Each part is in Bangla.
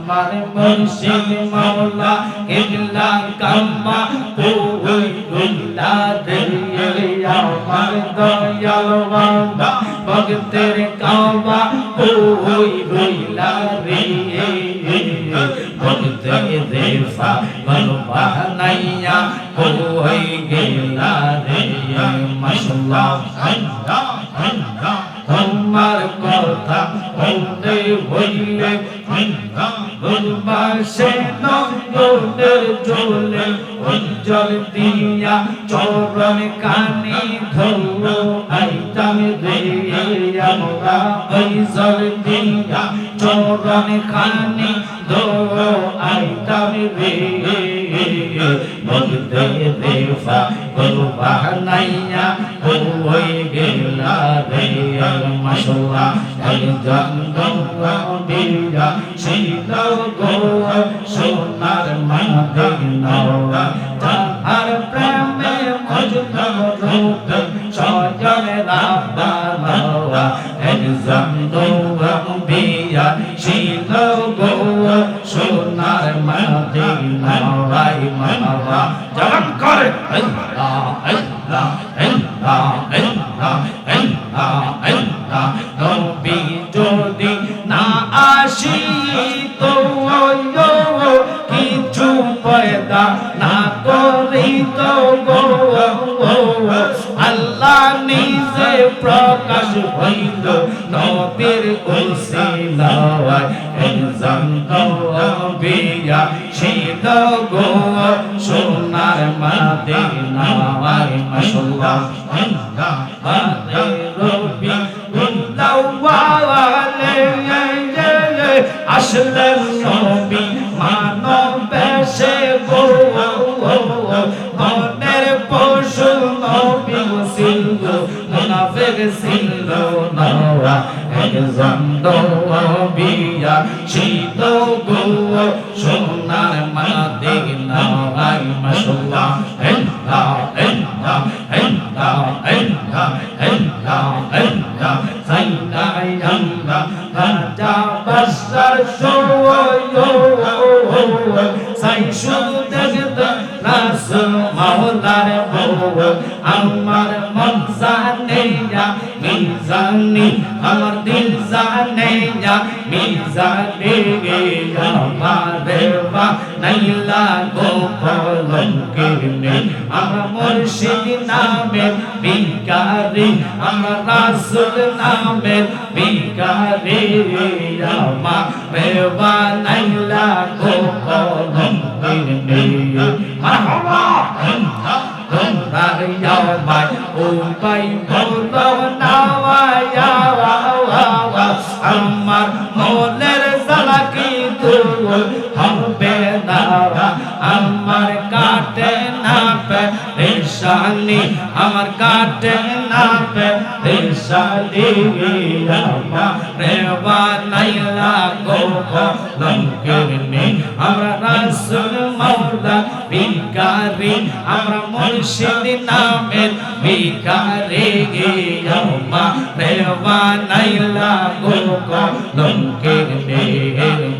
আমার মুর্শিদ মাওলা কিবলা কাম্মা ওই রুল্লা রে আমার দয়াল বাবা ভক্তের কাবা ওই রুল্লা রে ভক্তের দেফা বলবা নাইয়া ওই গেলা রে মাশাআল্লাহ তোমার কথা বলতে হইলে বলবাসে নগরের জলে উজ্জ্বল দিয়া চরণ কানে ধরো আইতাম রে আমরা ওই জল দিয়া চরণ কানে ধরো আইতাম রে বলতে দেফা বলবা নাইয়া ওই গেলা রে মাশাআল্লাহ একজন গৌরবিয়া ছিল গো সোনার মদিনা যাহার প্রেমে মজনু রূপ সজনে রাব্বানা একজন গৌরবিয়া ছিল গো সোনার মদিনা রাই মানবা জবান করে আল্লাহ আল্লাহ আল্লাহ আল্লাহ আল্লাহ আল্লাহ নবী যদি না আসিতো কিছু পয়দা না করিত গো আল্লাহ নিজে প্রকাশ হইল নবীর উসিলায় একজন নবিয়া ছিল গো সোনার মদিনায় মাশাআল্লাহ রবি আসলেন নবী মানব বেশে গো মনের পশু নবী ছিল মুনাফিক ছিল না একজন নবিয়া ছিল গো সোনার মদিনায় মাশাআল্লাহ আল্লাহ আল্লাহ আল্লাহ আল্লাহ আল্লাহ আল্লাহ সাইদাই আমরা রাজা বাদশার সাই শুধু দেখতে রাসূল মাওলার বউ আমার মন জানে না মিজানি আমার দিল জানে না মিজানে আমারে বা নাইলা গো কলঙ্কিনী আমরা মুর্শিদ নামের ভিখারি আমরা রাসূল নামের ভিখারি আমারে বা নাইলা গো কলঙ্কিনী মারহাবা তোমরার ইয়ামায় উপাই বলো না আমার মনের জ্বালা কি দূর হবে না আমার কাটে না পেরেশানি আমার কাটে না পেরেশানি আমারে বানাইলা গো কলঙ্কিনী আমরা রাসূল মাওলা ভিখারি আমরা মুর্শিদ নামের ভিখারি আমারে বানাইলা গো কলঙ্কিনী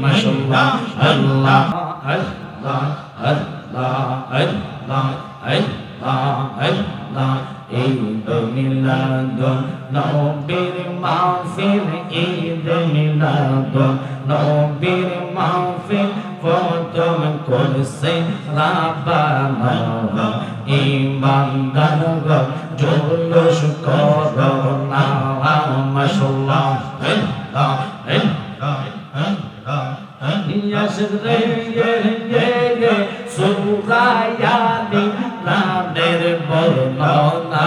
মাশাআল্লাহ আল্লাহ আল্লাহ আল্লাহ আল্লাহ আল্লাহ আল্লাহ ঈদ মিলাদুন নবীর মাহফিল ঈদ মিলাদুন নবীর মাহফিল প্রথম করছে রাব্বানা ঈমানদার গো জুলুস করো না মাশাআল্লাহ আল্লাহ আল্লাহ ইয়াসরে ইয়ে সুরায়ানি নামের বর্ণনা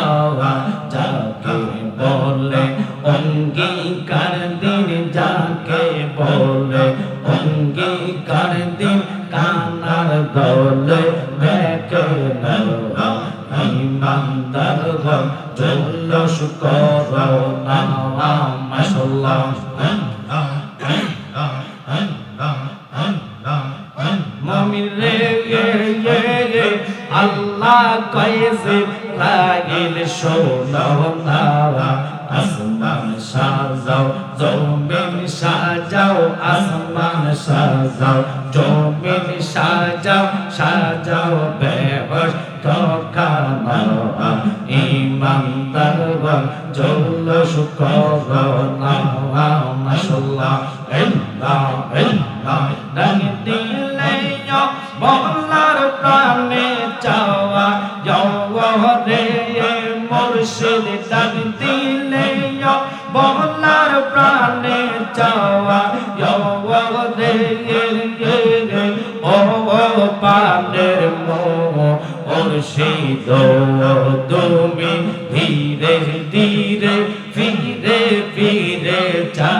যাকে বলে অঙ্গীকার দিন যাকে বলে অঙ্গীকার দিন কানার দলে দেখে ঈমানদার গো জুলুস করো না মাশাআল্লাহ মুমিন রে আল্লাহ কয়েছে লাগিল শোনাও না আসমান সাজাও জমিন সাজাও আসমান সাজাও জমিন সাজাও সাজাও বেহেশত খানা ইমানদারগণ জলস করোনা মাশাআল্লাহ আল্লাহ আল্লাহ ডাক দিলে মহল্লার প্রাণে চাওয়া রে মুর্শিদ ডাক দিলে মহল্লার প্রাণে চাওয়া রে ও পানের মুর্শিদ তুমি ধীরে ধীরে ফিরে ফিরে চা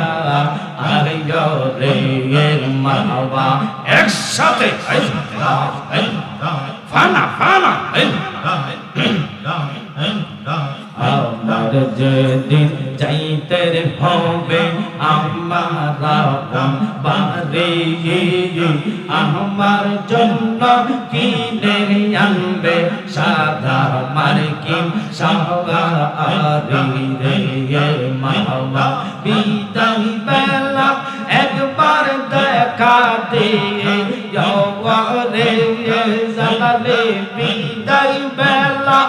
আয়ো রে মাওয়া একসাথে ফানা ফানা আমার যেদিন চাইতে হবে আমার বাড়ি আমার জন্য কিনে আনবে সাদা মার্কিন সাহারি রে মাওয়া বিদায় বেলা একবার দেখা দিয়ে রে জালালে বিদায় বেলা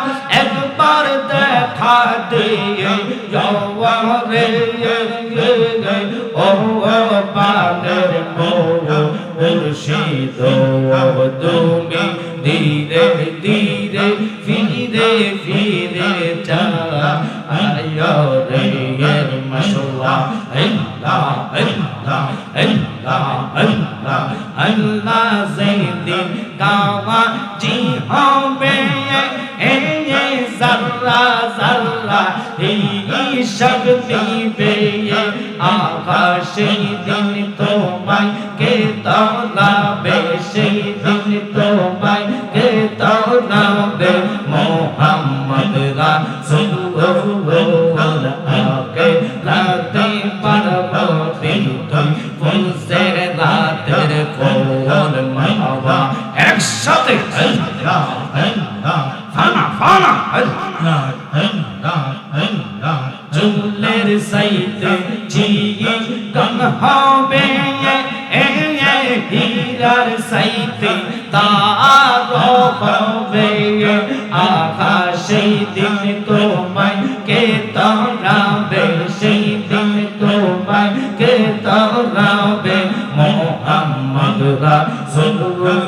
একবার দেখা দিয়ে রে ও পানের মুর্শিদ তুমি ধীরে ধীরে ফিরে ফিরে চা আয়ো রে মাশাআল্লাহ আল্লাহ আল্লাহ আল্লাহ আল্লাহ আল্লাহ যেদিন কাওয়াজি হবে জাররা জাররা হিসাব নিবে আকা সেই দিন তোমায় কে তাওলাবে সেই দিন তোমায় কে তাওলাবে মোহাম্মদ রাসূলুল্লাহ আকে রাতে পারবো দিন ফুলসে রাতের কোল মাওয়া একসাথে আল্লাহ আল্লাহ ফানা ফানা আল্লাহ আল্লাহ আল্লাহ চুলের সাইতে চিকন হবে হীরার সাইতে তার হবে আকাশে দিন তোমায় কে তারাবে সেই দিন তোমায় কে তারাবে মোহাম্মদ রাসূলুল্লাহ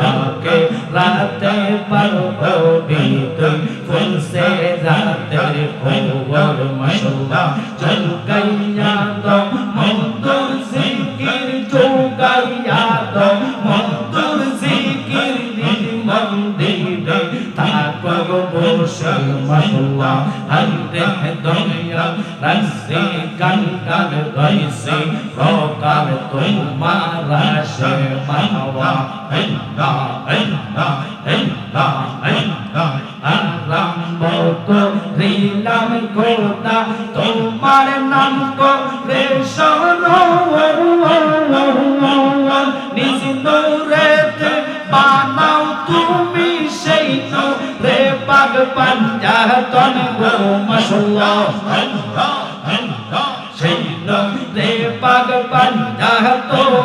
আকে রাতে পারবো বিতুই ফুলসে রাতের খবর মাশাআল্লাহ চল গাইয়া দো মন্দুর জিকির যোগাইয়া দো মন্দুর জিকির মন্দিরে থাকবো বসে মাশাআল্লাহ হরে দুনিয়া রাসে গঙ্গার গাইছে রকার তোমার রাশে মাওয়া আল্লাহ আল্লাহ আল্লাহ আল্লাহ আরম্ভ করিলাম খোদা তোমার নাম করে শোনো নিজ নূরেতে বানাও তুমি সেই নূরে পাক পাঞ্জাতন গো মাশাআল্লাহ আল্লাহ আল্লাহ সেই নূরে পাক পাঞ্জাতন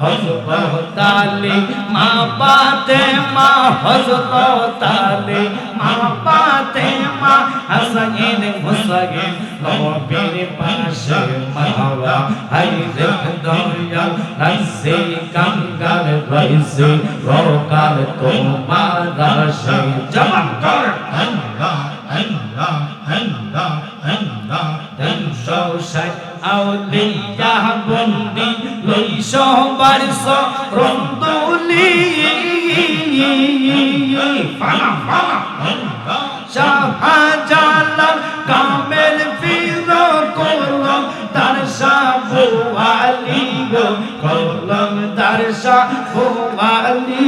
হযরত আলী মা ফাতেমা হযরত আলী মা ফাতেমা হাসান হুসাইন নবীর পাশে মাওয়া হায়রে দয়াল রাসে কাঙ্গাল রাইসে রকাল তোমার রাশে জবান কর আল্লাহ আল্লাহ আল্লাহ আল্লাহ তিনশো ষাট আউলিয়া বন্দি লইশ বারশ রন্দুলি ফানা ফানা শাহজালাল কামেল ফির কলম তার শাহু আলী গো কলম তার শাহু আলী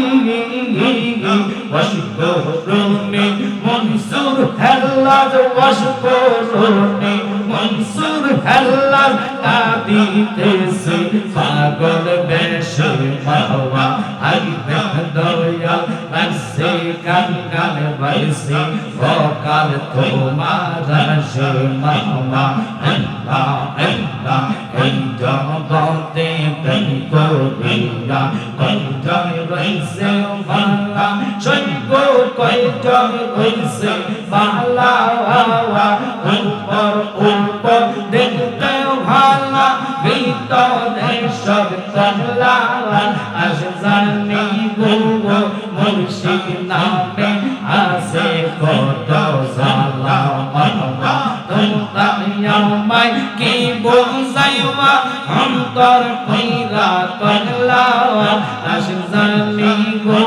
ওয়াশকুরুনি মনসুর হেল্লাজ ওয়াশকুরুনি মনসুর হেল্লাজ কাঁদিতেছে পাগল বেশে মাওয়া হাইরে দয়াল রাসে কাঙ্গাল বাইসে ভকাল তোমার রাশে মাওয়া আল্লাহ আল্লাহ এই জগতে প্রেম করিয়া কয়জন রইছে বালা সৈন্য কয়জন রইছে বালা উপর উপর দেখতে ভালা ভিতরে সব কমলা আজ জানি গো মুর্শিদ নামে আছে কত জালা মাওলা তোমরা আমায় কি বোঝাইবা অন্তর কইরা কমলা আজ জানি গো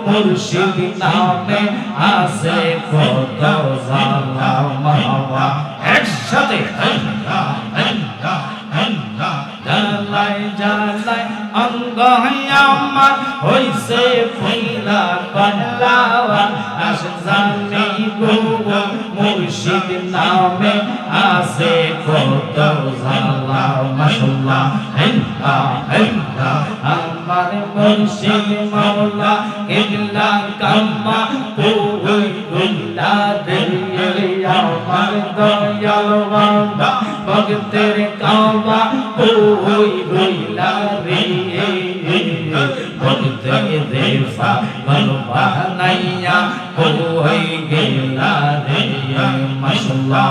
মুর্শিদ নামে আছে কত জালা মাওলা একসাথে জালাই জালাই অঙ্গ আমার হইছে ফইলা কমলা আজ জানি গো মুর্শিদ নামে আছে কত জালা মাশাআল্লাহ আমার মুর্শিদ মাওলা কিবলা কাম্মা কইলা দে আমার দয়াল বাবা ভক্তের কাবা কই রইলা রে ভক্তের দেফা বলবা নাইয়া কই গেলা রে মাশাআল্লাহ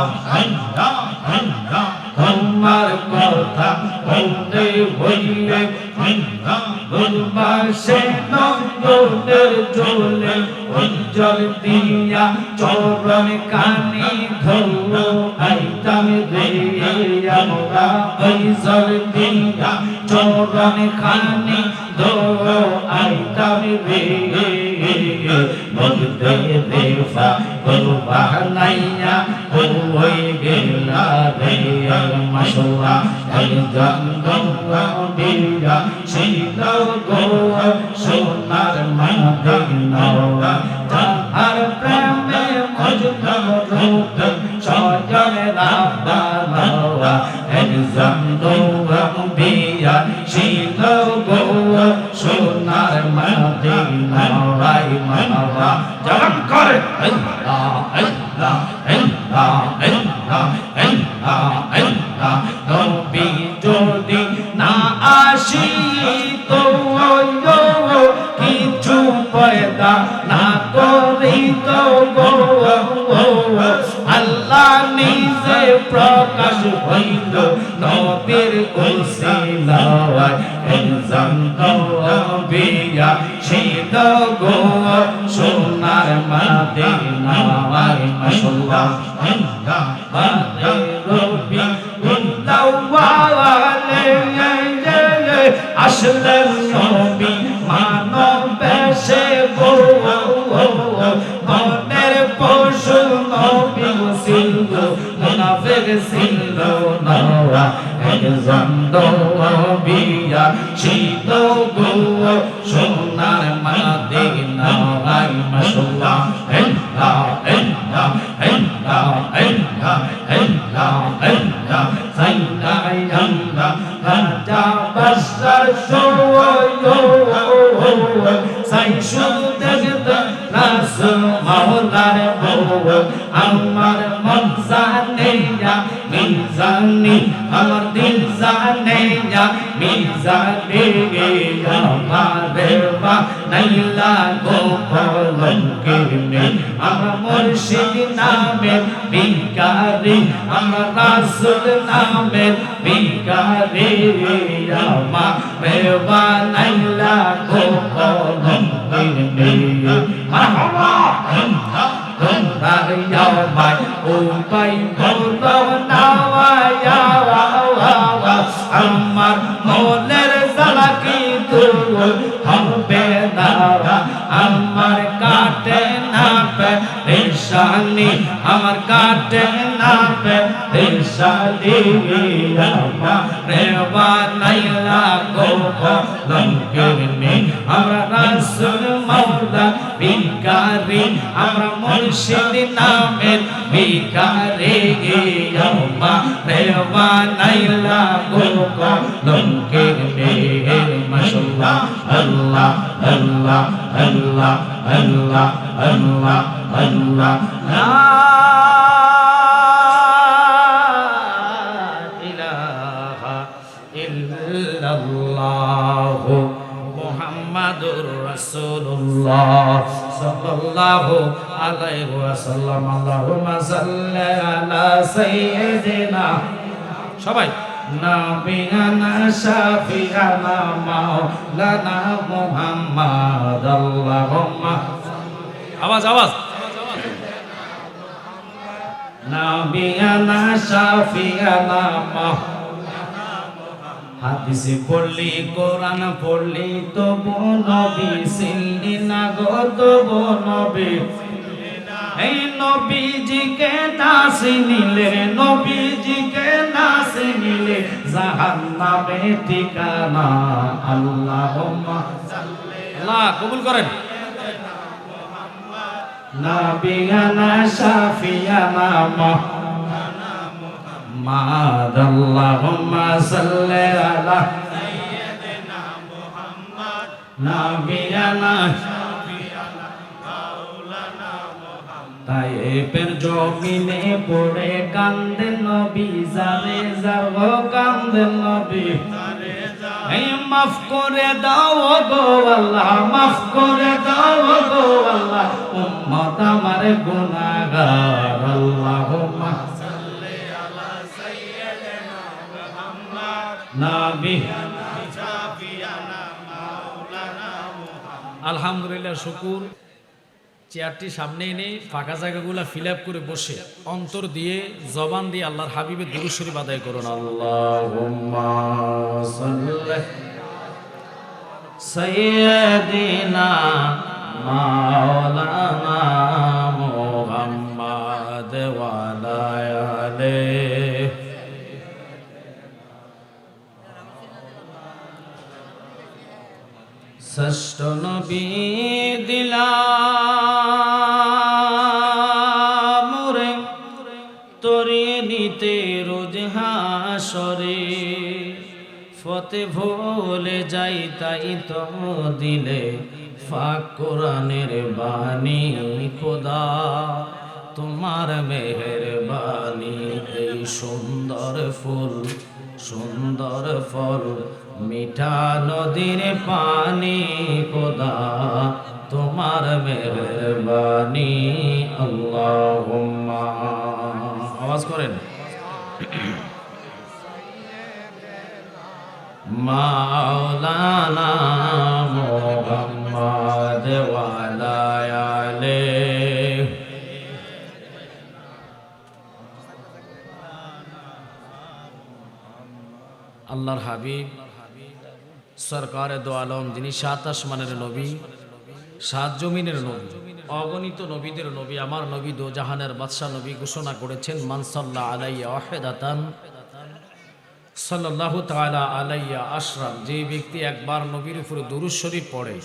তোমার কথা বলতে হইলে বলবা সে নয়নের জলে উজ্জ্বল দিয়া চরণ কানে ধরো আইতাম রে আমরা উজ্জ্বল দিয়া চরণ কানে ধরো আইতাম রে বলতে দেফা বলবা নাইয়া কই গেলা রে মাশাআল্লাহ এই জঙ্গল বিয়া ছিল গো সোনার মদিনা যাহার প্রেমে মজনু রূপ সজন রাব্বানা এই জঙ্গল বিয়া ছিল গো সোনার মদিনা রাই মাওলা জলম করে আল্লাহ আল্লাহ আল্লাহ আল্লাহ আল্লাহ আল্লাহ নবী যদি না আসি তো কিছু পয়দা না করি তো গো আল্লাহ নিজে প্রকাশ হইল নবীর উসিলায় বিয়া ছিল গো সোনার মদিনা মাশাআল্লাহ রবি আসলেন নবী মানব বেশে গো মনের পশু নবী ছিল মুনাফিক ছিল না একজন নবিয়া ছিল গো সোনার মদিনা মাশাআল্লাহ আল্লাহ আল্লাহ আল্লাহ আল্লাহ আল্লাহ আল্লাহ সাইয়্যিদানা রাজা বাশার সাইয়্যিদ রাসূল মাওলার বউ আমার মন জানে না মিজানি আমার দিল জানে না মিজানে আমারে বা নাইলা গো কলঙ্কে আমার মুর্শিদ নামে বিকারি আমার রাসূল নামে বিকারি আমারে বা নাইলা গো কলঙ্কে মারহাবা তোমার উপায় বলো না আমার মনের জ্বালা কি দূর হবে না আমার কাটে না পেরেশানি আমার কাটে না পেরেশানি আমারে বানাইলা গো কলঙ্কে আমরা রাসূল মাওলা বিকারি আমরা মুর্শিদ নামের বিকারি আমারে বানাইলা গো কলঙ্কে মাশাআল্লাহ আল্লাহ আল্লাহ আল্লাহ আল্লাহ আল্লাহ আল্লাহ লা ইলাহা ইল্লাল্লাহু মুহাম্মাদুর রাসূলুল্লাহ সাল্লাল্লাহু আলাইহি ওয়াসাল্লাম। আল্লাহুম্মা সাল্লি আলা সাইয়্যিদিনা, সবাই, নাবিয়ানা শাফিয়ানা মাওলানা মুহাম্মাদ। আল্লাহুম্মা, আওয়াজ, নাবিয়ানা শাফিয়ানা মাওলানা মুহাম্মাদ। হাদিসে পড়লি, কোরআন পড়লি, তবু নবী চিনলি না গো, তবু নবী, এই নবীজিকে না চিনিলে, নবীজিকে না চিনিলে জাহান্নামে ঠিকানা। আল্লাহুম্মা সাল্লি, আল্লাহ কবুল করেন। নাবিয়ানা শাফিয়ানা মাওলানা মুহাম্মাদ। আল্লাহুম্মা সাল্লি আলা সাইয়্যিদিনা মুহাম্মাদ, নাবিয়ানা শাফিয়ানা মাওলানা মুহাম্মাদ। তায়েফের জমিনে পড়ে কান্দেন নবী, জারে যাও কান্দেন নবী, এই মাফ করে দাও গো আল্লাহ, মাফ করে দাও গো আল্লাহ, উম্মত আমার গুনাহগার। আল্লাহুম্মা সাল্লি আলা সাইয়্যিদিনা মুহাম্মাদ, নাবিয়ানা শাফিয়ানা মাওলানা মুহাম্মাদ। আলহামদুলিল্লাহ, শুকুর। চেয়ারটি সামনে এনে ফাঁকা জায়গাগুলো ফিল আপ করে বসে অন্তর দিয়ে, জবান দিয়ে আল্লাহর হাবিবের দুরূদ শরীফ আদায় করুন। আল্লাহুম্মা সাল্লি সাইয়্যিদিনা মাওলানা মুহাম্মাদ ওয়া আলা আলিহি। ষষ্ঠ নবী দিলাম রে তরে নিতে রোজ হাসরে, ফতে ভুলে যাই তাই তো দিলে ফাক কোরআনের বাণী। খোদা তোমার মেহেরবানি, এই সুন্দর ফুল সুন্দর ফল মিঠা নদীর পানি। খোদা তোমার মেহেরবানি। আল্লাহুম্মা, আওয়াজ করেন, মাওলানা মুহাম্মাদ ওয়া আলা আলিহি। আল্লাহর হাবিব সরকারে দো আলম, যিনি সাত আসমানের নবী, সাত জমিনের নবী, অগণিত নবীদের নবী, আমার নবী দো জাহানের বাদশা নবী ঘোষণা করেছেন, মান সাল্লা আলাইয়া ওয়াহিদাতান সাল্লাল্লাহু তাআলা আলাইয়া আশরা। যে ব্যক্তি একবার নবীর উপরে দুরূদ শরীফ পড়ে,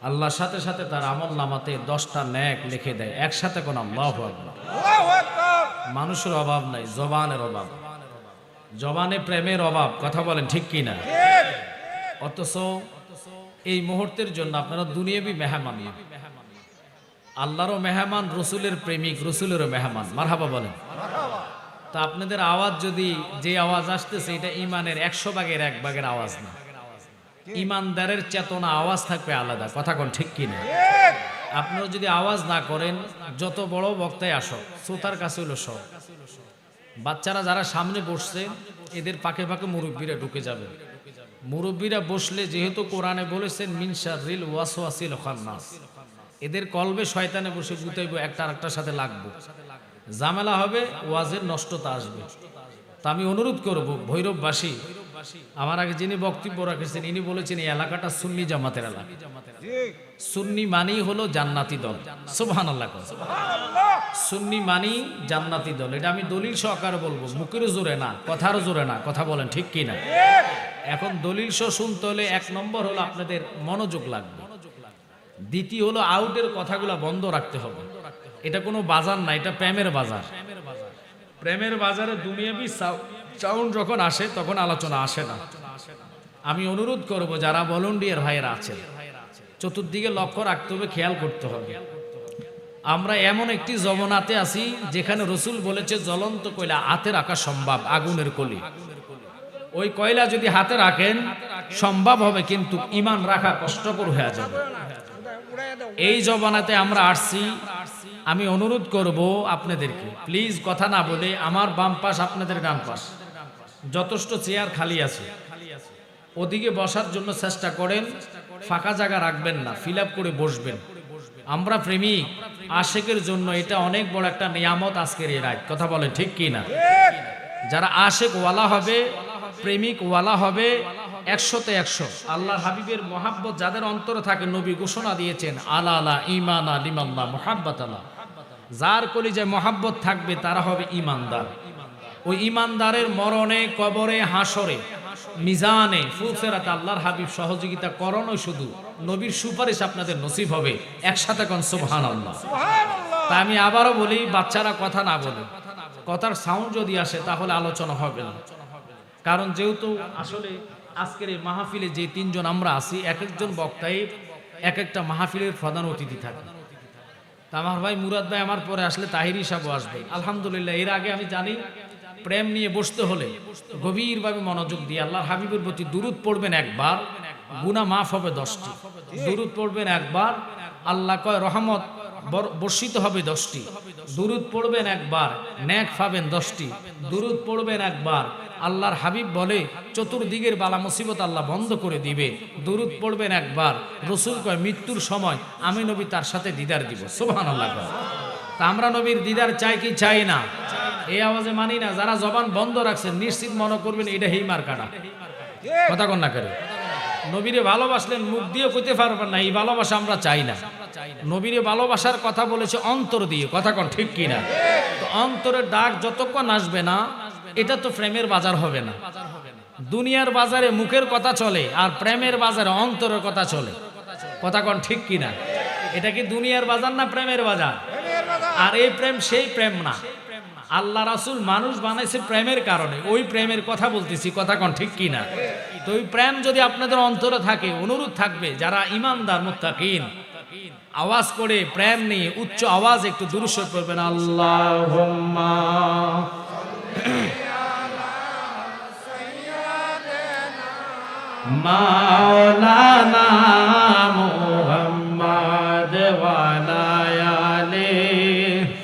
আল্লাহর সাথে সাথে তার আমলনামাতে 10টা নেক লিখে দেয়। একসাথে কোন আল্লাহু আকবার। মানুষের অভাব নাই, জবানের অভাব, জবানে প্রেমের অভাব। কথা বলেন ঠিক কিনা? অথচ এই মুহূর্তের জন্য আপনারা দুনিয়াবি মেহমান, আল্লাহরও মেহমান, রসুলের প্রেমিক, রসুলেরও মেহমান। মারহাবা বলেন। তা আপনাদের আওয়াজ, যদি যে আওয়াজ আসতেছে এটা ইমানের 100 ভাগের 1 ভাগের আওয়াজ না। ইমানদারের চেতনা আওয়াজ থাকবে আলাদা। কথা কোন ঠিক কিনা? আপনারা যদি আওয়াজ না করেন, যত বড় বক্তায় আসো, শ্রোতার কাছে হলো সব। বাচ্চারা যারা সামনে বসছে, এদের পাকে পাকে মুরব্বীরা ঢুকে যাবে। মুরব্বীরা বসলে, যেহেতু কোরআনে বলেছেন মিন শাররিল ওয়াসওয়াসিল খান্নাস, এদের কলবে শয়তানে বসে গুতাইবো, একটা আরেকটার সাথে লাগবো, ঝামেলা হবে, ওয়াজের নষ্টতা আসবে। তা আমি অনুরোধ করব, ভৈরববাসী, আমার আগে যিনি বক্তব্য রাখেছেন ইনি বলেছেন এই এলাকাটা সুন্নি জামাতের এলাকা। সুন্নি মানেই হলো জান্নাতি দল। সুবহানাল্লাহ। সুন্নি মানেই জান্নাতি দল। এটা আমি দলিল সহকারে বলবো, মুখেরও জোরে না, কথারও জোরে না। কথা বলেন ঠিক কিনা? এখন দলিল সহ শুনতে হলে 1 নম্বর হলো আপনাদের মনোযোগ লাগবে, দ্বিতীয় হলো আউটের কথাগুলো বন্ধ রাখতে হবে। এটা কোনো বাজার না, এটা প্রেমের বাজার। প্রেমের বাজারে দুনিয়াবি সাউন্ড যখন আসে তখন আলোচনা আসে না। আমি অনুরোধ করব যারা ভলান্টিয়ার ভাইয়েরা আছেন, চতুর্দিকে লক্ষ্য রাখতে হবে, খেয়াল করতে হবে। আমরা এমন একটি জমানাতে আছি যেখানে রসুল বলেছে জ্বলন্ত কয়লা হাতে রাখা সম্ভব, আগুনের কলি। ওই কয়লা যদি হাতে রাখেন সম্ভব হবে, কিন্তু ঈমান রাখা কষ্টকর হয়ে যাবে। এই জবানাতে আমরা আসছি। আমি অনুরোধ করব আপনাদেরকে, প্লিজ কথা না বলে আমার বাম পাশ আপনাদের ডান পাশ যথেষ্ট চেয়ার খালি আছে, ওদিকে বসার জন্য চেষ্টা করেন। ফাঁকা জায়গা রাখবেন না, ফিল আপ করে বসবেন। আমরা প্রেমিক আশেকের জন্য এটা অনেক বড় একটা নিয়ামত আজকের এই রাত। কথা বলেন ঠিক কি না? যারা আশেক ওয়ালা হবে, প্রেমিক ওয়ালা হবে, 100তে 100 আল্লাহর হাবিবের মহাব্বত যাদের অন্তরে থাকে, নবী ঘোষণা দিয়েছেন আলা আলা ঈমানা লিমাল্লাহ মুহাব্বাত আল্লাহ, যার কলিজায় মহাব্বত থাকবে তারা হবে ঈমানদার। ওই ঈমানদারের মরণে, কবরে, হাসরে, মিজানে, ফুলসেরাতে আল্লাহর হাবিব সহযোগিতা করণও শুধু নবীর সুপারিশ আপনাদের নসিব হবে। একসাথে কোন সুবহানাল্লাহ। তা আমি আবারও বলি, বাচ্চারা কথা না বলে, কথার সাউন্ড যদি আসে তাহলে আলোচনা হবে না। কারণ যেহেতু আসলে আজকের এই মাহফিলে যে 3 জন আমরা আছি, এক একজন বক্তাই এক একটা মাহফিলের প্রধান অতিথি থাকে। তা আমার ভাই মুরাদ ভাই আমার পরে আসলে তাহিরি সাহেব আসবে আলহামদুলিল্লাহ। এর আগে আমি জানি প্রেম নিয়ে বসতে হলে গভীরভাবে মনোযোগ দিয়ে আল্লাহর হাবিবের প্রতি দুরূদ পড়বেন একবার, গুনাহ মাফ হবে 10টি। দুরূদ পড়বেন একবার, আল্লাহ কয় রহমত বর্ষিত হবে 10টি। দুরূদ পড়বেন একবার, নেক পাবেন 10টি। দুরূদ পড়বেন একবার, আল্লাহর হাবিব বলে চতুর্দিকের বালা মুসিবত আল্লাহ বন্ধ করে দিবে। দুরূদ পড়বেন একবার, রাসূল কয় মৃত্যুর সময় আমি নবী তার সাথে দিদার দিব। সুবহানাল্লাহ। তা আমরা নবীর দিদার চাই কি চাই না? এই আওয়াজে মানি না। যারা জবান বন্ধ রাখছেন নিশ্চিত মনে করবেন এটা হেইমার কাটা। কথা কন না করে। নবীরে ভালোবাসলেন মুখ দিয়ে কইতে পারবেন না এই ভালোবাসা আমরা চাই না। নবীরে ভালোবাসার কথা বলেছে অন্তর দিয়ে। কথা কন ঠিক কি না? তো অন্তরের ডাক যতক্ষণ আসবে না, এটা তো প্রেমের বাজার হবে না। দুনিয়ার বাজারে মুখের কথা চলে, আর প্রেমের বাজারে অন্তরের কথা চলে। কথা কন ঠিক কি না? এটা কি দুনিয়ার বাজার না প্রেমের বাজার? আর এই প্রেম সেই প্রেম না। আল্লাহ রাসূল মানুষ বানাইছে প্রেমের কারণে, ওই প্রেমের কথা বলতেছি। কথা কন ঠিক কি না? তো ওই প্রেম যদি আপনাদের অন্তরে থাকে, অনুরোধ থাকবে যারা ঈমানদার মুত্তাকিন আওয়াজ করে প্রেম নিয়ে উচ্চ আওয়াজ একটু দুরূদ শরীফ পড়বেন। আল্লাহুম্মা মাওলানা মুহাম্মদ ওয়া আলা আলি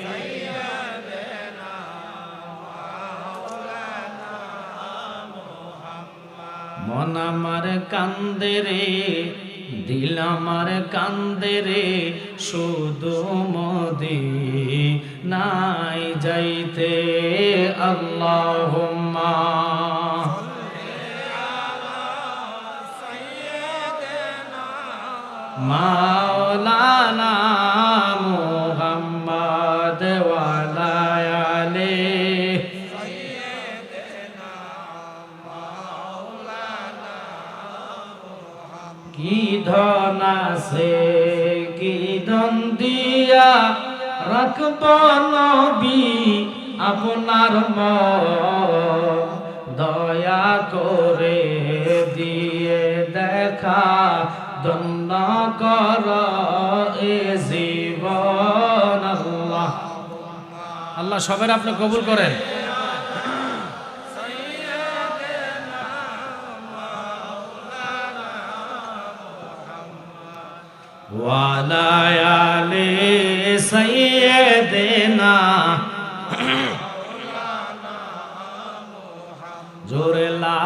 সাইয়্যিদিনা মাওলানা মুহাম্মদ। মন আমার কান্দে রে, দিল আমার কান্দে রে, শুধু মদিনায় যাইতে। আল্লাহুম্মা মাওলানা মুহাম্মদ ওয়া আলা আলি সাইয়্যিদিনা মাওলানা মুহাম্মদ। কি ধন আছে, কি ধন দিয়া রাখব নবী আপনার মন, দয়া করে দিয়ে দেখা ধন্য কর এ জীবন। আল্লাহ আল্লাহ সবার আপনি কবুল করেন। ওয়া আলা আলি সাইয়্যিদিনা জোরে লা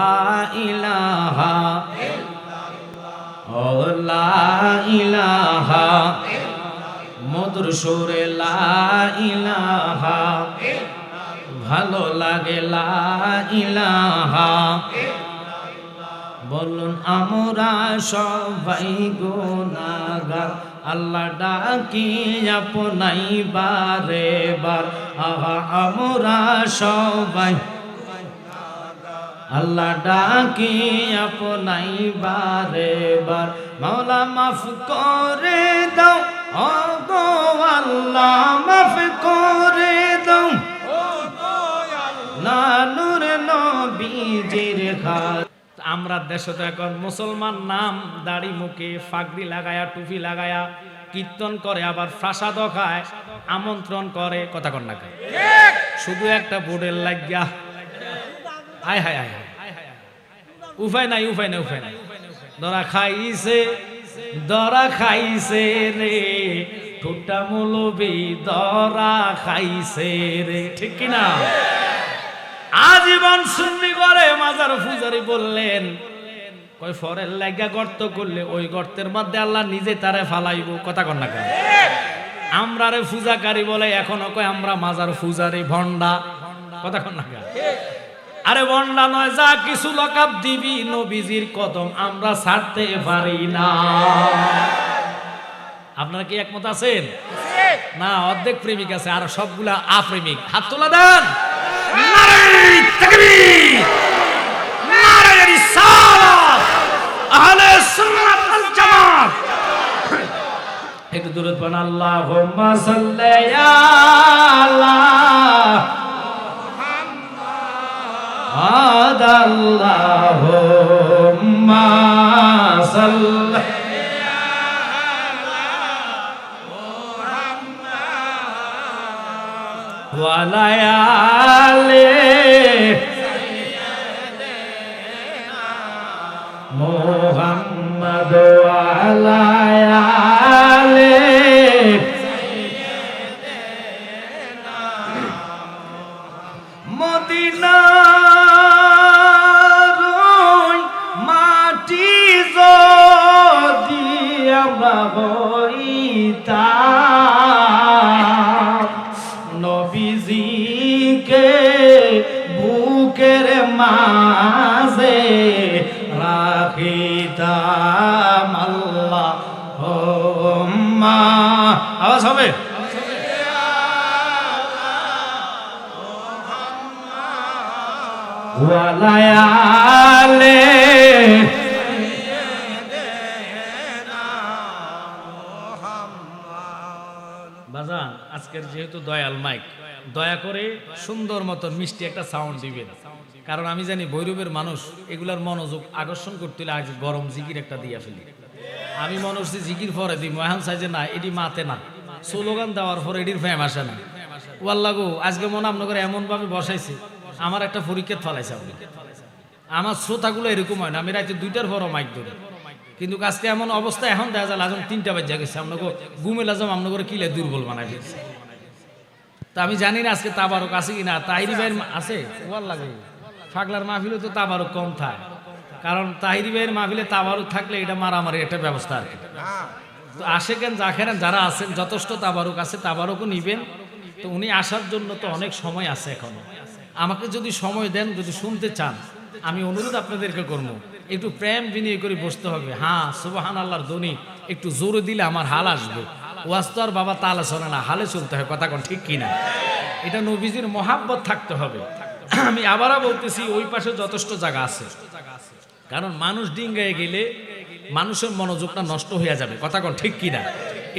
ইলাহা ও লা ইলাহা, মধুর সুরে লা ইলাহা, ভালো লাগে লা ইলাহা। বলুন আমরা সবাই গুনাহগার, আল্লাহ ডাকি আপনাই বারে বার। আহা আমরা সবাই আল্লাহ ডাকি আপনাই বারে বার। মাওলা মাফ করে দাও, ও গো আল্লাহ মাফ করে দাও, ও গো আল্লাহ নূর নবীজির খাত। আমরা দেশে তো এখন মুসলমান নাম দাড়ি মুখে পাগড়ি লাগায়া টুপি লাগায়া কীর্তন করে, আবার ফাসাদ খায়, আমন্ত্রণ করে। কথা কন না শুধু একটা বোর্ডের লাগিয়া হায় হায় হায় উপায় নাই উপায় নাই উপায় নাই, দরা খাইছে রে ঠোঁটা মৌলবি দরা খাইছে রে, ঠিক কিনা? আজীবন সুন্নি করে মাজার পূজারি বললেন কই ফরের লাগা গর্ত করলে ওই গর্তের মধ্যে আল্লাহ নিজে তারে ফালাইব, কথা কন না কেন? আমরা রে পূজাকারী বলে এখনো কয় আমরা মাজার পূজারি ভন্ডা, কথা কন না কেন? আরে ভন্ডা নয়, যা কিছু লকাব দিবি নবীজির কদম আমরা ছাড়তে পারি না। আপনারা কি একমত আছেন? না, অর্ধেক প্রেমিক আছে আর সবগুলা আপ্রেমিক। হাত তোলা দেন। নারে তাকবীর, নারে রিসালাত, আহলে সুন্নাত ওয়াল জামাত। একটু দরুদ পড়ুন, আল্লাহুম্মা সাল্লি আলা মুহাম্মাদ, আল্লাহুম্মা সাল্লি ওয়া আলা আলি মুহাম্মাদ ওয়া আলা আলি মদিনার মাটি যদি আমরা হইতাম, নবীজিকে বুকের মাঝে রাখিতাম। আল্লাহুম্মা, আওয়াজ হবে, ওয়া আলা আলি বাজান। আজকের যেহেতু দয়াল মাইক, দয়া করে সুন্দর মতন মিষ্টি একটা সাউন্ড দিবেন, কারণ আমি জানি ভৈরবের মানুষ এগুলার মনোযোগ আকর্ষণ করতে হলে আজ গরম জিকির একটা দিয়া ফেলি। আমি মনে হচ্ছে জিকির পরে দিব, এখন চাইছে না এটি মাতে না, স্লোগান দেওয়ার পর এটির ফ্যাম আসে না। ওয়াল্লাহ গো, আজকে মনে আপনার এমন ভাবে বসাইছে আমার একটা পরীক্ষা ফলাইছে। আপনি আমার শ্রোতাগুলো এরকম হয় না, আমি রাতে 2টার পরও মাইক ধরি, কিন্তু আজকে এমন অবস্থা এখন দেখা যায় আজম 3টা বাজে গেছে, আপনাকে ঘুমে লাজম আপনাকে কিলে দুর্বল বানাই ফেলছে। তা আমি জানি না আজকে তাবারক আছে কিনা। তাহিরি ভাইয়ের আছে, ওয়াল্লাহ গো, ফাগলার মাহফিলে তো তাবারক কম থাকে, কারণ তাহিরি ভাইয়ের মাহফিলে তাবারক থাকলে এটা মারামারি একটা ব্যবস্থা আর কি। তো আশেকেন জাখেরেন যারা আছেন যথেষ্ট তাবারক আছে, তাবারকও নিবেন। তো উনি আসার জন্য তো অনেক সময় আছে এখনো, আমাকে যদি সময় দেন, যদি শুনতে চান, আমি অনুরোধ আপনাদেরকে করবো একটু প্রেম বিনিয়োগ করে বসতে হবে। হ্যাঁ, সুবহানাল্লাহর ধ্বনি একটু জোরে দিলে আমার হাল আসবে। ওয়াজ তো আর বাবা তালে শোনে না, হালে চলতে হয়, কথা কোন ঠিক কিনা? এটা নবীজির মহাব্বত থাকতে হবে। আমি আবারও বলতেছি, ওই পাশে যথেষ্ট জায়গা আছে, কারণ মানুষ ডিঙ্গায় গেলে মানুষের মনোযোগটা নষ্ট হয়ে যাবে, কথা কোন ঠিক কিনা?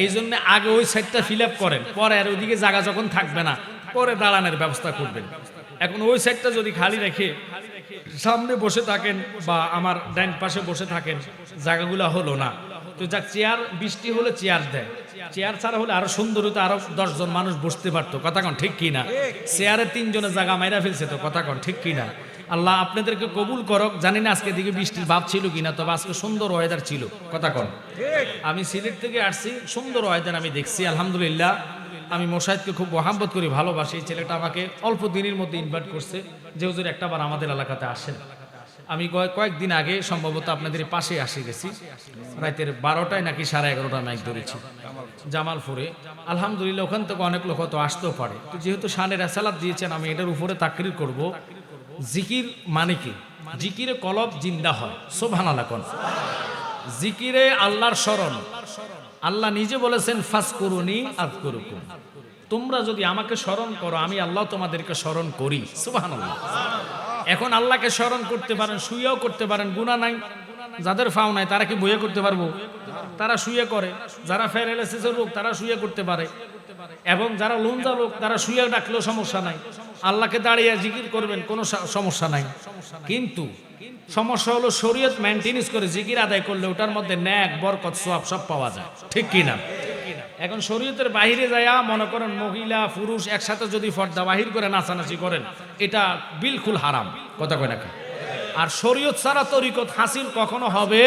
এই জন্য আগে ওই সাইডটা ফিল আপ করেন, পরে আর ওইদিকে জায়গা যখন থাকবে না পরে দাঁড়ানোর ব্যবস্থা করবেন। এখন ওই সাইডটা যদি খালি রেখে সামনে বসে থাকেন বা আমার ডাইন পাশে বসে থাকেন, জায়গাগুলো হলো না। তো যাক, চেয়ার বৃষ্টি হলে চেয়ার দেয়, চেয়ার ছাড়া হলে আরো সুন্দর হতো, আরো 10 জন মানুষ বসতে পারতো, কথা কন ঠিক কিনা? চেয়ারে 3 জনের জায়গা মাইরা ফেলছে তো, কথা কন ঠিক কিনা? আল্লাহ আপনাদেরকে কবুল করক। জানি না আজকে দিকে বৃষ্টির ভাব ছিল কিনা, তবে আজকে সুন্দর ওয়েদার ছিল, কথা কন। আমি সিলেট থেকে আসছি, সুন্দর ওয়েদার আমি দেখছি, আলহামদুলিল্লাহ। আমি মোশাহিদকে খুব মহাব্বত করি, ভালোবাসি। এই ছেলেটা আমাকে অল্প দিনের মধ্যে ইনভাইট করছে যে হুজুর একটাবার আমাদের এলাকাতে আসেন। আমি কয়েকদিন আগে সম্ভবত আপনাদের পাশে আসি গেছি, রাতের 12টায় নাকি 11:30 মাইক ধরেছি জামালপুরে। আলহামদুলিল্লাহ, ওখান থেকে অনেক লোক হয়তো আসতেও পারে। তো যেহেতু শানের রেসালাত দিয়েছেন, আমি এটার উপরে তাকরির করব। জিকির মানে কি? জিকিরে কলব জিন্দা হয়, সুবহানাল্লাহ কোন। জিকিরে আল্লাহর স্মরণ, আল্লাহ নিজে বলেছেন ফাজকুরুনি আযকুরুকুম, তোমরা যদি আমাকে স্মরণ করো আমি আল্লাহ তোমাদেরকে স্মরণ করি, সুবহানাল্লাহ। এখন আল্লাহকে স্মরণ করতে পারেন, শুয়েও করতে পারেন, গুনাহ নাই। যাদের ফাও নাই তারা কি বইয়ে করতে পারবো? তারা শুয়ে করে। যারা প্যারালাইসিসের রোগ তারা শুয়ে করতে পারে, এবং যারা লুঞ্জা লোক তারা শুয়ে ডাকলেও সমস্যা নাই। আল্লাহকে দাঁড়িয়ে জিকির করবেন, কোনো সমস্যা নাই। কিন্তু সমস্যা হলো শরীয়ত মেইনটেনেন্স করে জিকির আদায় করলে ওটার মধ্যে নেক, বরকত, সওয়াব সব পাওয়া যায়, ঠিক কি না? এখন শরীয়তের বাহিরে যায়া মনে করেন মহিলা পুরুষ একসাথে যদি পর্দা বাহির করে নাচানাচি করেন, এটা বিলকুল হারাম, কথা কয় না? আর শরীয়ত ছাড়া তরিকত হাসিল কখনো হবে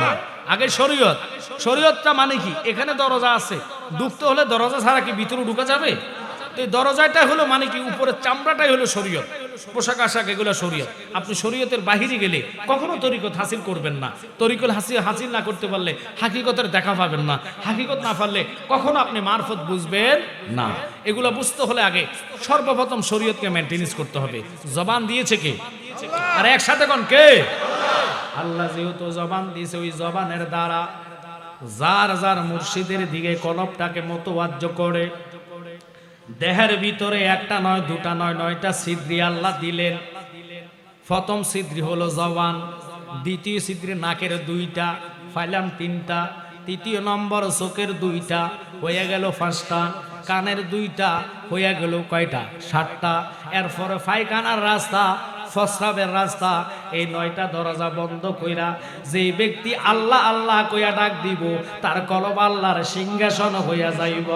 না। আগে শরীয়ত, শরীয়তটা মানে কি? এখানে দরজা আছে, ঢুকতে হলে দরজা ছাড়া কি ভিতরে ঢুকা যাবে? এই দরজাটা হলো মানে কি উপরের চামড়াটাই হলো শরীয়ত, পোশাক আশাক এগুলো শরীয়ত। আপনি শরীয়তের বাহিরে গেলে কখনো তরিকত হাসিল করবেন না। তরিকত হাসিল না করতে পারলে হাকিকতের দেখা পাবেন না। হাকিকত না পারলে কখনো আপনি মারফত বুঝবেন না। এগুলো বুঝতে হলে আগে সর্বপ্রথম শরীয়তকে মেনটেনেন্স করতে হবে। জবান দিয়েছে কে? আর একসাথে কোন কে? আল্লাহ যেহেতু জবান দিয়েছে, ওই জবানের দ্বারা যার যার মুর্শিদের দিকে কলবটাকে মোতওয়াজ্জ করে দেহের ভিতরে একটা নয়, দুটা নয়, 9টা ছিদ্রি আল্লাহ দিলেন। প্রথম ছিদ্রি হলো জবান, দ্বিতীয় ছিদ্রি নাকের 2টা, ফাইলাম 3টা, তৃতীয় নম্বর চোখের 2টা, হয়ে গেল 5টা, কানের 2টা, হয়ে গেল কয়টা? 7টা। এরপরে পায়খানার রাস্তা, প্রস্রাবের রাস্তা, এই 9টা দরজা বন্ধ কইরা যে ব্যক্তি আল্লাহ আল্লাহ কইয়া ডাক দিব, তার কলব আল্লাহর সিংহাসন হইয়া যাইব।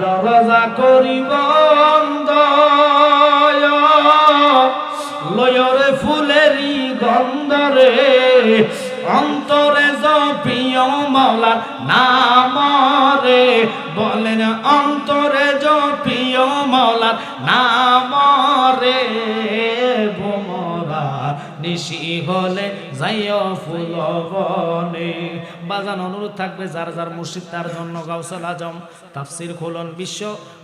দরজা করিব বন্ধ, লয়রে ফুলেরই গন্ধরে, অন্তরে জপিও মাওলার নাম রে, বলেন অন্তরে জপিও মাওলার নাম রে, ভোমরা নিশি হলে যাইও ফুল বনে। বাজান অনুরোধ থাকবে, যার যার মুর্শিদ তার জন্য গাউসুল আজম তাফসির খুলন। বিশ্ব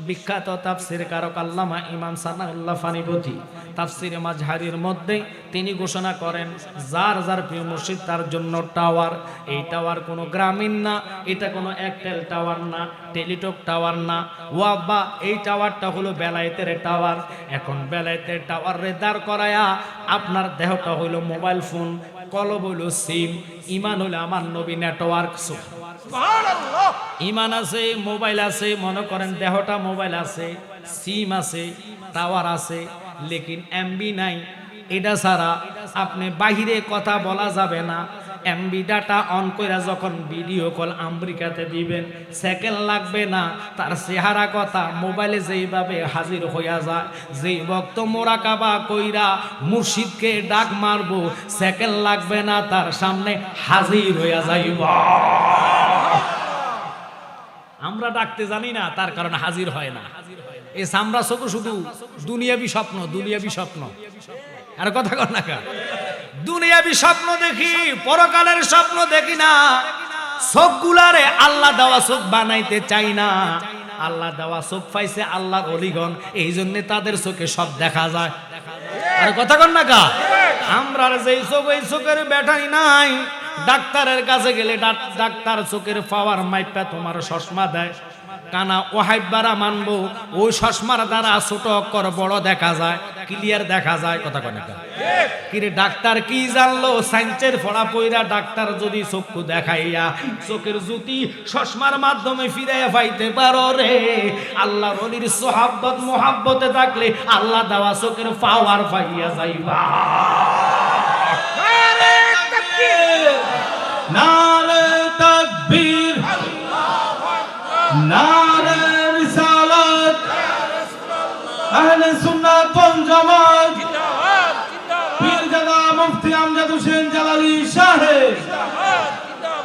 বিখ্যাত তাফসির কারক আল্লামা ইমাম সানাউল্লাহ ফানিপতি তাফসিরে মাজহারির মধ্যে তিনি ঘোষণা করেন, যার যার প্রিয় মুর্শিদ তার জন্য টাওয়ার। এই টাওয়ার কোনো গ্রামীণ না, এটা কোনো এয়ারটেল টাওয়ার না, টেলিটক টাওয়ার না, ওয়াবা এই টাওয়ারটা হলো বেলায়েতের টাওয়ার। এখন বেলায়েতের টাওয়ার রে দাঁড় করায়া আপনার দেহটা হইল মোবাইল ফোন, কলব হইল সিম, ইমান হইল আমার নবী নেটওয়ার্ক। সুবহানাল্লাহ, ইমান আছে, মোবাইল আছে, মনে করেন দেহটা মোবাইল আছে, সিম আছে, টাওয়ার আছে, লেকিন এমবি নাই। এটা ছাড়া আপনি বাহিরে কথা বলা যাবে না। এমবি ডাটা অন কইরা যখন ভিডিও কল আমেরিকাতে দিবেন, সেকেন্ড লাগবে না, তার চেহারা কথা মোবাইলে যেইভাবে হাজির হইয়া যায়। যেই ভক্ত মোরাকাবা কইরা মুর্শিদকে ডাক মারবো, সেকেন্ড লাগবে না, তার সামনে হাজির হইয়া যাইব। আমরা ডাকতে জানি না, তার কারণে হাজির হয় না। এই সামরা চোখ শুধু দুনিয়াবি স্বপ্ন, দুনিয়াবি স্বপ্ন। আর কথা কর না কা, দুনিয়াবি স্বপ্ন দেখি, পরকালের স্বপ্ন দেখি না। চোখগুলারে আল্লাহ দেওয়া চোখ বানাইতে চাই না। আল্লাহ দেওয়া চোখ পাইছে আল্লাহর ওলিগণ, এই জন্য তাদের চোখে সব দেখা যায়। আর কথা কর না কা, আমরা যেই চোখ, ওই চোখের ব্যাটারি নাই। ডাক্তারের কাছে গেলে ডাক্তার চোখের পাওয়ার মাইপা তোমার চশমা দেয়, কানা ওহাইবারা মানবো, ওই চশমার দ্বারা ছোট অক্ষর বড় দেখা যায়, ক্লিয়ার দেখা যায়। কথা কয় না কিরে, ডাক্তার কি জানলো? সাইন্সের পড়া পইরা ডাক্তার যদি চক্ষু দেখাইয়া চোখের জ্যোতি চশমার মাধ্যমে ফিরাইয়া পাইতে পারো রে, আল্লাহর ওলির সোহাব্বত মোহাব্বতে থাকলে আল্লাহ দেওয়া চোখের পাওয়ার পাইয়া যাইবা। নারে তাকবীর, নারে রিসালাত, আহলে সুন্নাত ওয়াল জামাত, পীরজাদা মুফতি আমজাদ হোসেন জালালী সাহেব